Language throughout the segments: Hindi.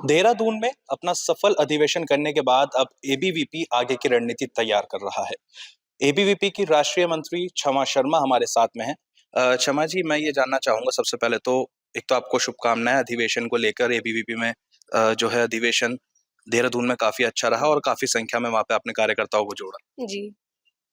देहरादून में अपना सफल अधिवेशन करने के बाद अब एबीवीपी आगे की रणनीति तैयार कर रहा है। एबीवीपी की राष्ट्रीय मंत्री क्षमा शर्मा हमारे साथ में हैं। क्षमा जी, मैं ये जानना चाहूंगा सबसे पहले तो एक तो आपको शुभकामनाएं अधिवेशन को लेकर। एबीवीपी में जो है अधिवेशन देहरादून में काफी अच्छा रहा और काफी संख्या में वहां पे आपने कार्यकर्ताओं को जोड़ा। जी,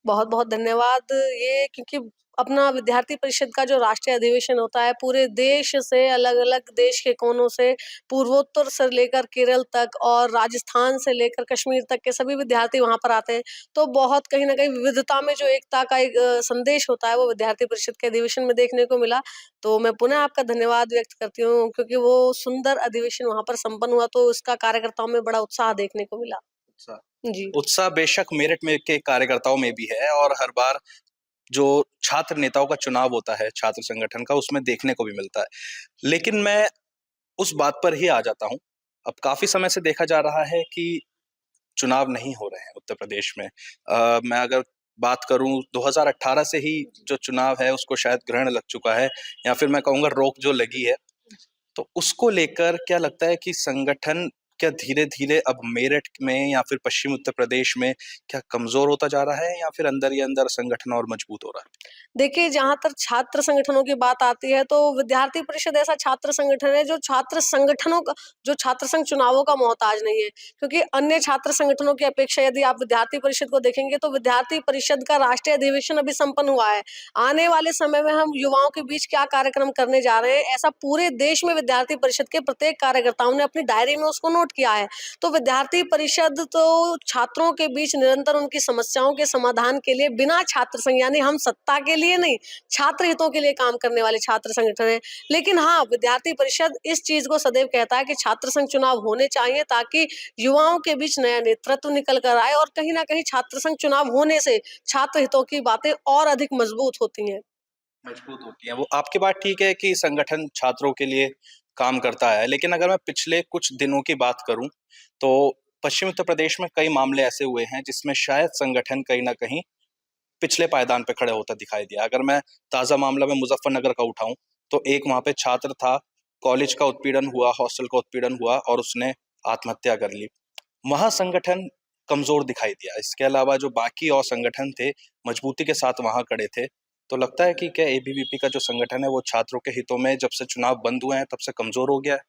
बहुत-बहुत धन्यवाद। ये क्योंकि अपना विद्यार्थी परिषद का जो राष्ट्रीय अधिवेशन होता है, पूरे देश से अलग-अलग देश के कोनों से, पूर्वोत्तर से लेकर केरल तक और राजस्थान से लेकर कश्मीर तक के सभी विद्यार्थी वहाँ पर आते हैं। तो बहुत कहीं न कहीं विविधता में जो एकता का एक संदेश होता है, वो विद्यार्थी परिषद के अधिवेशन में देखने को मिला। तो मैं पुनः आपका धन्यवाद व्यक्त करती हूँ क्योंकि वो सुंदर अधिवेशन वहाँ पर संपन्न हुआ, तो उसका कार्यकर्ताओं में बड़ा उत्साह देखने को मिला। उत्साह जी। उत्साह बेशक मेरठ में के कार्यकर्ताओं में भी है और हर बार जो छात्र नेताओं का चुनाव होता है छात्र संगठन का, उसमें देखने को भी मिलता है। लेकिन मैं उस बात पर ही आ जाता हूँ। अब काफी समय से देखा जा रहा है कि चुनाव नहीं हो रहे हैं उत्तर प्रदेश में। मैं अगर बात करूं 2018 से ही जो चुनाव है उसको शायद ग्रहण लग चुका है, या फिर मैं कहूंगा रोक जो लगी है। तो उसको लेकर क्या लगता है कि संगठन क्या धीरे धीरे अब मेरठ में या फिर पश्चिम उत्तर प्रदेश में क्या कमजोर होता जा रहा है, या फिर अंदर ही अंदर संगठन और मजबूत हो रहा है? देखिए, जहाँ तक छात्र संगठनों की बात आती है, तो विद्यार्थी परिषद ऐसा छात्र संगठन है जो छात्र संगठनों का जो छात्र संघ चुनावों का मोहताज नहीं है। क्योंकि अन्य छात्र संगठनों की अपेक्षा यदि आप विद्यार्थी परिषद को देखेंगे, तो विद्यार्थी परिषद का राष्ट्रीय अधिवेशन अभी संपन्न हुआ है। आने वाले समय में हम युवाओं के बीच क्या कार्यक्रम करने जा रहे हैं, ऐसा पूरे देश में विद्यार्थी परिषद के प्रत्येक कार्यकर्ताओं ने अपनी डायरी में उसको नोट किया है। तो विद्यार्थी परिषद तो छात्रों के बीच निरंतर उनकी समस्याओं के समाधान के लिए बिना छात्र संघ यानी हम सत्ता के लिए नहीं, छात्र हितों के लिए काम करने वाले छात्र संगठन है। लेकिन हाँ, विद्यार्थी परिषद इस चीज को सदैव कहता है कि छात्र संघ चुनाव होने चाहिए ताकि युवाओं के बीच नया नेतृत्व निकल कर आए और कहीं ना कहीं छात्र संघ चुनाव होने से छात्र हितों की बातें और अधिक मजबूत होती हैं। मजबूत होती है वो, आपकी बात ठीक है कि संगठन छात्रों के लिए काम करता है। लेकिन अगर मैं पिछले कुछ दिनों की बात करूं तो पश्चिम उत्तर प्रदेश में कई मामले ऐसे हुए हैं जिसमें शायद संगठन कहीं ना कहीं पिछले पायदान पे खड़े होता दिखाई दिया। अगर मैं ताजा मामला में मुजफ्फरनगर का उठाऊं तो एक वहां पे छात्र था, कॉलेज का उत्पीड़न हुआ, हॉस्टल का उत्पीड़न हुआ और उसने आत्महत्या कर ली। वहां संगठन कमजोर दिखाई दिया। इसके अलावा जो बाकी और संगठन थे मजबूती के साथ वहां खड़े थे। तो लगता है कि क्या एबीवीपी का जो संगठन है वो छात्रों के हितों में जब से चुनाव बंद हुए हैं तब से कमजोर हो गया है?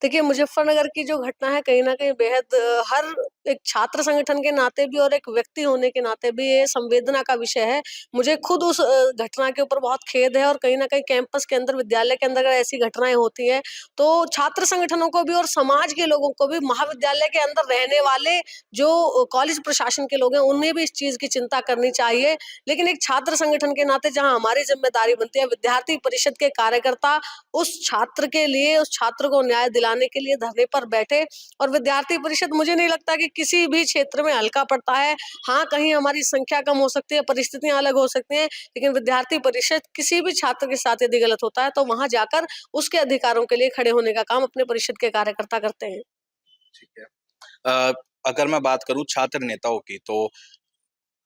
देखिए, मुज़फ्फरनगर की जो घटना है कहीं न कहीं बेहद हर एक छात्र संगठन के नाते भी और एक व्यक्ति होने के नाते भी ये संवेदना का विषय है। मुझे खुद उस घटना के ऊपर बहुत खेद है और कहीं न कहीं कैंपस के अंदर, विद्यालय के अंदर अगर ऐसी घटनाएँ होती हैं, तो छात्र संगठनों को भी और समाज के लोगों को भी, महाविद्यालय के अंदर रहने वाले जो कॉलेज प्रशासन के लोग हैं, उन्हें भी इस चीज़ की चिंता करनी चाहिए। लेकिन एक छात्र संगठन के नाते जहाँ हमारी ज़िम्मेदारी बनती है, विद्यार्थी परिषद के कार्यकर्ता उस छात्र के लिए, उस छात्र को न्याय दिलाने के लिए धरने पर बैठे और विद्यार्थी परिषद मुझे नहीं लगता कि किसी भी क्षेत्र में हल्का पड़ता है। हाँ, कहीं हमारी संख्या कम हो सकती है, परिस्थितियाँ अलग हो सकती हैं, लेकिन विद्यार्थी परिषद किसी भी छात्र के साथ यदि गलत होता है, तो वहाँ जाकर उसके अधिकारों के लिए खड़े होने का काम अपने परिषद के कार्यकर्ता करते हैं। ठीक है। अ, अगर मैं बात करूं छात्र नेताओं की तो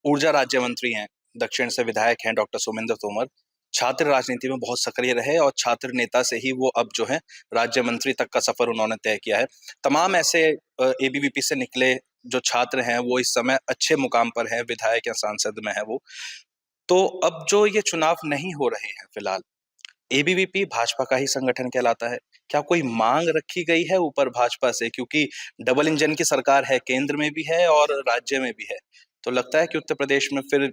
ऊर्जा राज्य मंत्री हैं, दक्षिण से विधायक हैं डॉक्टर सोमेंद्र तोमर। छात्र राजनीति में बहुत सक्रिय रहे और छात्र नेता से ही वो अब जो है राज्य मंत्री तक का सफर उन्होंने तय किया है। तमाम ऐसे एबीवीपी से निकले जो छात्र हैं वो इस समय अच्छे मुकाम पर हैं, विधायक या सांसद में है वो। तो अब जो ये चुनाव नहीं हो रहे हैं फिलहाल, एबीवीपी भाजपा का ही संगठन कहलाता है। क्या कोई मांग रखी गई है ऊपर भाजपा से, क्योंकि डबल इंजन की सरकार है, केंद्र में भी है और राज्य में भी है। तो लगता है कि उत्तर प्रदेश में फिर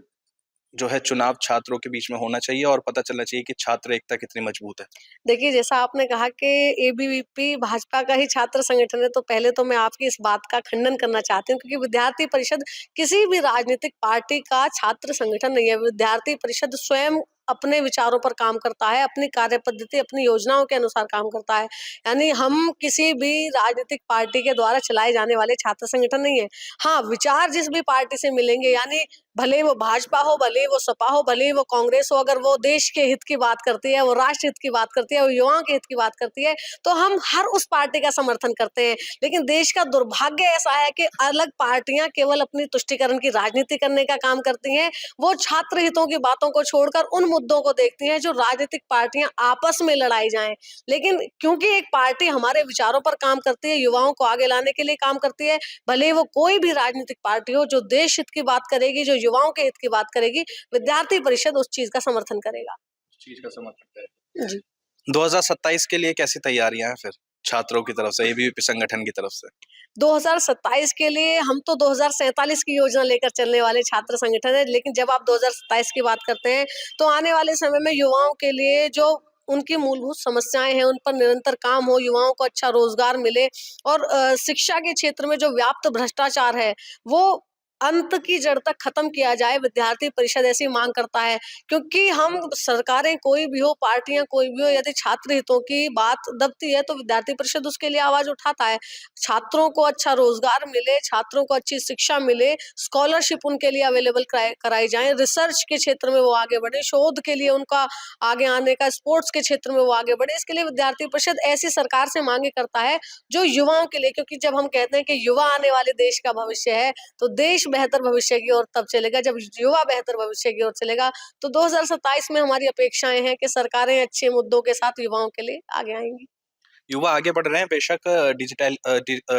जो है चुनाव छात्रों के बीच में होना चाहिए और पता चलना चाहिए कि छात्र एकता कितनी मजबूत है। देखिए, जैसा आपने कहा कि एबीवीपी भाजपा का ही छात्र संगठन है, तो पहले तो मैं आपकी इस बात का खंडन करना चाहती हूँ क्योंकि विद्यार्थी परिषद किसी भी राजनीतिक पार्टी का छात्र संगठन नहीं है। विद्यार्थी परिषद स्वयं अपने विचारों पर काम करता है, अपनी कार्यपद्धति, अपनी योजनाओं के अनुसार काम करता है। यानी हम किसी भी राजनीतिक पार्टी के द्वारा चलाए जाने वाले छात्र संगठन नहीं है। हाँ, विचार जिस भी पार्टी से मिलेंगे यानी भले वो भाजपा हो, भले वो सपा हो, भले वो कांग्रेस हो, अगर वो देश के हित की बात करती है, वो राष्ट्र हित की बात करती है, वो युवाओं के हित की बात करती है, तो हम हर उस पार्टी का समर्थन करते हैं। लेकिन देश का दुर्भाग्य ऐसा है कि अलग पार्टियां केवल अपनी तुष्टीकरण की राजनीति करने का काम करती हैं। वो छात्र हितों की बातों को छोड़कर उन मुद्दों को देखती हैं जो राजनीतिक पार्टियां आपस में लड़ाई जाएं। लेकिन क्योंकि एक पार्टी हमारे विचारों पर काम करती है, युवाओं को आगे लाने के लिए काम करती है, भले वो कोई भी राजनीतिक पार्टी हो, जो देश हित की बात करेगी, जो युवाओं के हित की बात करेगी, विद्यार्थी परिषद उस चीज का समर्थन करेगा। चीज का समर्थन करेगा जी। 2027 के लिए कैसी तैयारियां हैं फिर छात्रों की तरफ से, एबीवीपी संगठन की तरफ से? 2027 के लिए हम तो 2047 की योजना लेकर चलने वाले छात्र संगठन है, लेकिन जब आप 2027 की बात करते हैं तो आने वाले समय में युवाओं के लिए जो उनकी मूलभूत समस्याएं हैं उन पर निरंतर काम हो, युवाओं को अच्छा रोजगार मिले और शिक्षा के क्षेत्र में जो व्याप्त भ्रष्टाचार है वो अंत की जड़ तक खत्म किया जाए, विद्यार्थी परिषद ऐसी मांग करता है। क्योंकि हम सरकारें कोई भी हो, पार्टियां कोई भी हो, यदि छात्र हितों की बात दबती है तो विद्यार्थी परिषद उसके लिए आवाज उठाता है। छात्रों को अच्छा रोजगार मिले, छात्रों को अच्छी शिक्षा मिले, स्कॉलरशिप उनके लिए अवेलेबल कराई जाए, रिसर्च के क्षेत्र में वो आगे बढ़े, शोध के लिए उनका आगे आने का, स्पोर्ट्स के क्षेत्र में वो आगे बढ़े। इसके लिए विद्यार्थी परिषद ऐसी सरकार से मांगे करता है जो युवाओं के लिए, क्योंकि जब हम कहते हैं कि युवा आने वाले देश का भविष्य है तो देश बेहतर भविष्य की ओर तब चलेगा जब युवा बेहतर भविष्य की ओर चलेगा। तो 2027 में हमारी अपेक्षाएं हैं कि सरकारें अच्छे मुद्दों के साथ युवाओं के लिए आगे आएंगी। युवा आगे बढ़ रहे हैं बेशक,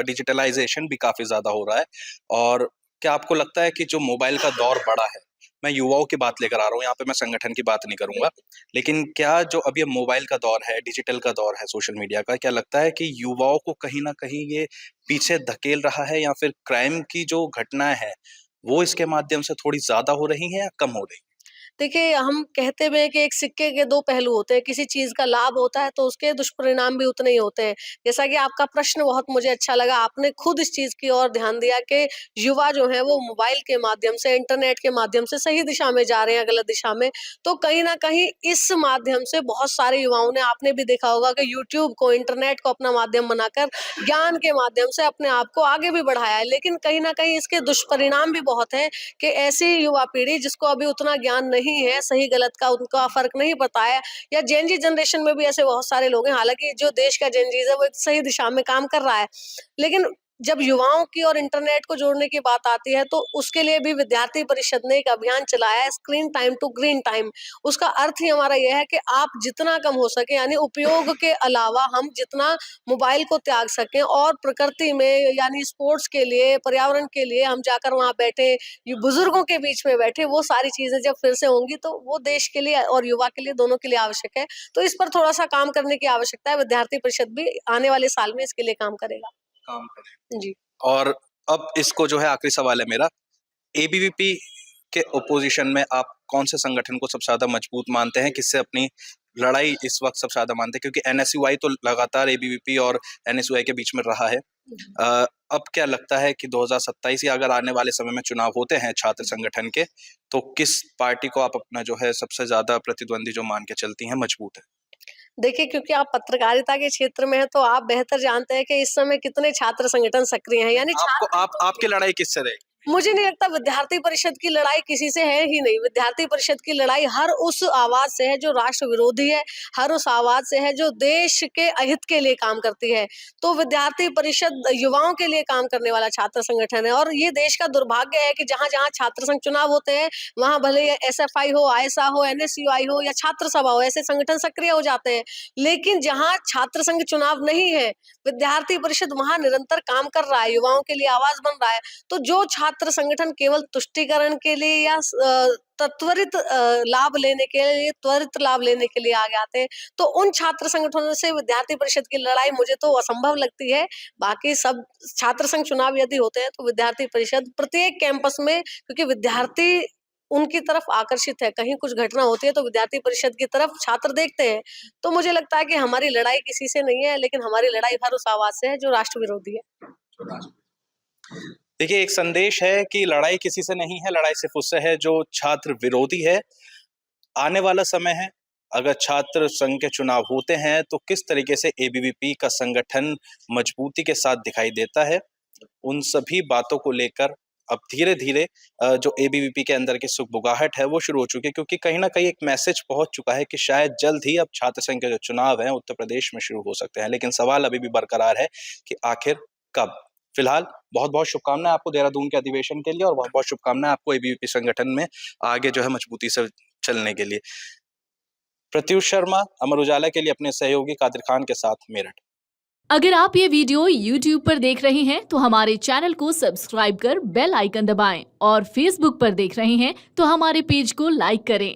डिजिटलाइजेशन भी काफी ज्यादा हो रहा है। और क्या आपको लगता है कि जो मोबाइल का दौर बढ़ा है, मैं युवाओं की बात लेकर आ रहा हूँ यहाँ पे, मैं संगठन की बात नहीं करूंगा, लेकिन क्या जो अभी मोबाइल का दौर है, डिजिटल का दौर है, सोशल मीडिया का, क्या लगता है कि युवाओं को कहीं ना कहीं ये पीछे धकेल रहा है, या फिर क्राइम की जो घटनाएं हैं वो इसके माध्यम से थोड़ी ज्यादा हो रही हैं या कम हो रही देखिए, हम कहते भी हैं कि एक सिक्के के दो पहलू होते हैं, किसी चीज़ का लाभ होता है तो उसके दुष्परिणाम भी उतने ही होते हैं। जैसा कि आपका प्रश्न बहुत मुझे अच्छा लगा, आपने खुद इस चीज़ की ओर ध्यान दिया कि युवा जो हैं वो मोबाइल के माध्यम से, इंटरनेट के माध्यम से सही दिशा में जा रहे हैं, गलत दिशा में। तो कहीं न कहीं इस माध्यम से बहुत सारे युवाओं ने, आपने भी देखा होगा कि यूट्यूब को, इंटरनेट को अपना माध्यम बनाकर ज्ञान के माध्यम से अपने आप को आगे भी बढ़ाया है। लेकिन कहीं न कहीं इसके दुष्परिणाम भी बहुत हैं कि ऐसी युवा पीढ़ी जिसको अभी उतना ज्ञान नहीं है, सही गलत का उनका फ़र्क नहीं पता है, या जेन ज़ी जनरेशन में भी ऐसे बहुत सारे लोग हैं, हालाँकि जो देश का जेन ज़ी है वो एक सही दिशा में काम कर रहा है। लेकिन जब युवाओं की और इंटरनेट को जोड़ने की बात आती है तो उसके लिए भी विद्यार्थी परिषद ने एक अभियान चलाया है, screen time to green time. उसका अर्थ ही हमारा यह है कि आप जितना कम हो सके, यानी उपयोग के अलावा हम जितना मोबाइल को त्याग सकें और प्रकृति में, यानी स्पोर्ट्स के लिए, पर्यावरण के लिए हम जाकर वहाँ बैठे, ये बुजुर्गों के बीच में बैठे, वो सारी चीजें जब फिर से होंगी तो वो देश के लिए और युवा के लिए, दोनों के लिए आवश्यक है। तो इस पर थोड़ा सा काम करने की आवश्यकता है। विद्यार्थी परिषद भी आने वाले साल में इसके लिए काम करेगा। काम करें? जी। और अब इसको जो है, आखिरी सवाल है मेरा, एबीवीपी के ओपोजिशन में आप कौन से संगठन को सबसे ज्यादा मजबूत मानते हैं, किससे अपनी लड़ाई इस वक्त सबसे ज्यादा मानते हैं? क्योंकि एनएसयूआई तो लगातार एबीवीपी और एनएसयूआई के बीच में रहा है। अब क्या लगता है कि 2027 या अगर आने वाले समय में चुनाव होते हैं छात्र संगठन के, तो किस पार्टी को आप अपना जो है सबसे ज्यादा प्रतिद्वंदी जो मान के चलती हैं, मजबूत है? देखिए, क्योंकि आप पत्रकारिता के क्षेत्र में हैं तो आप बेहतर जानते हैं कि इस समय कितने छात्र संगठन सक्रिय हैं, यानी आपको छात्र आपकी लड़ाई किससे रहेगी? मुझे नहीं लगता विद्यार्थी परिषद की लड़ाई किसी से है ही नहीं। विद्यार्थी परिषद की लड़ाई हर उस आवाज से है जो राष्ट्र विरोधी है, हर उस आवाज से है जो देश के अहित के लिए काम करती है। तो विद्यार्थी परिषद युवाओं के लिए काम करने वाला छात्र संगठन है और ये देश का दुर्भाग्य है कि जहाँ-जहाँ छात्र संघ चुनाव होते हैं, वहाँ भले ही एसएफआई हो, आईएसए हो, एनएसयूआई हो या छात्र सभा हो, ऐसे संगठन सक्रिय हो जाते हैं। लेकिन जहाँ छात्र संघ चुनाव नहीं है, विद्यार्थी परिषद वहाँ निरंतर काम कर रहा है, युवाओं के लिए आवाज बन रहा है। तो जो छात्र संगठन केवल तुष्टीकरण के लिए या त्वरित लाभ लेने के लिए, त्वरित लाभ लेने के लिए आगे आते हैं, तो उन छात्र संगठनों से विद्यार्थी परिषद की लड़ाई मुझे तो असंभव लगती है। बाकी सब छात्र संघ चुनाव यदि होते हैं तो विद्यार्थी परिषद प्रत्येक कैंपस में, क्योंकि विद्यार्थी उनकी तरफ आकर्षित है, कहीं कुछ घटना होती है तो विद्यार्थी परिषद की तरफ छात्र देखते हैं। तो मुझे लगता है कि हमारी लड़ाई किसी से नहीं है, लेकिन हमारी लड़ाई हर उस आवाज से है जो राष्ट्र विरोधी है। देखिए, एक संदेश है कि लड़ाई किसी से नहीं है, लड़ाई सिर्फ उससे है जो छात्र विरोधी है। आने वाला समय है, अगर छात्र संघ के चुनाव होते हैं तो किस तरीके से एबीवीपी का संगठन मजबूती के साथ दिखाई देता है, उन सभी बातों को लेकर अब धीरे धीरे जो एबीवीपी के अंदर की सुगबुगाहट है वो शुरू हो चुकी है, क्योंकि कहीं ना कहीं एक मैसेज पहुंच चुका है कि शायद जल्द ही अब छात्र संघ के जो चुनाव हैं उत्तर प्रदेश में शुरू हो सकते हैं। लेकिन सवाल अभी भी बरकरार है कि आखिर कब। फिलहाल बहुत बहुत शुभकामनाएं आपको देहरादून के अधिवेशन के लिए, और बहुत बहुत शुभकामनाएं आपको एबीवीपी संगठन में आगे जो है मजबूती से चलने के लिए। प्रत्युष शर्मा, अमर उजाला के लिए अपने सहयोगी कादिर खान के साथ, मेरठ। अगर आप ये वीडियो YouTube पर देख रहे हैं तो हमारे चैनल को सब्सक्राइब कर बेल आइकन दबाएं और Facebook पर देख रहे हैं तो हमारे पेज को लाइक करें।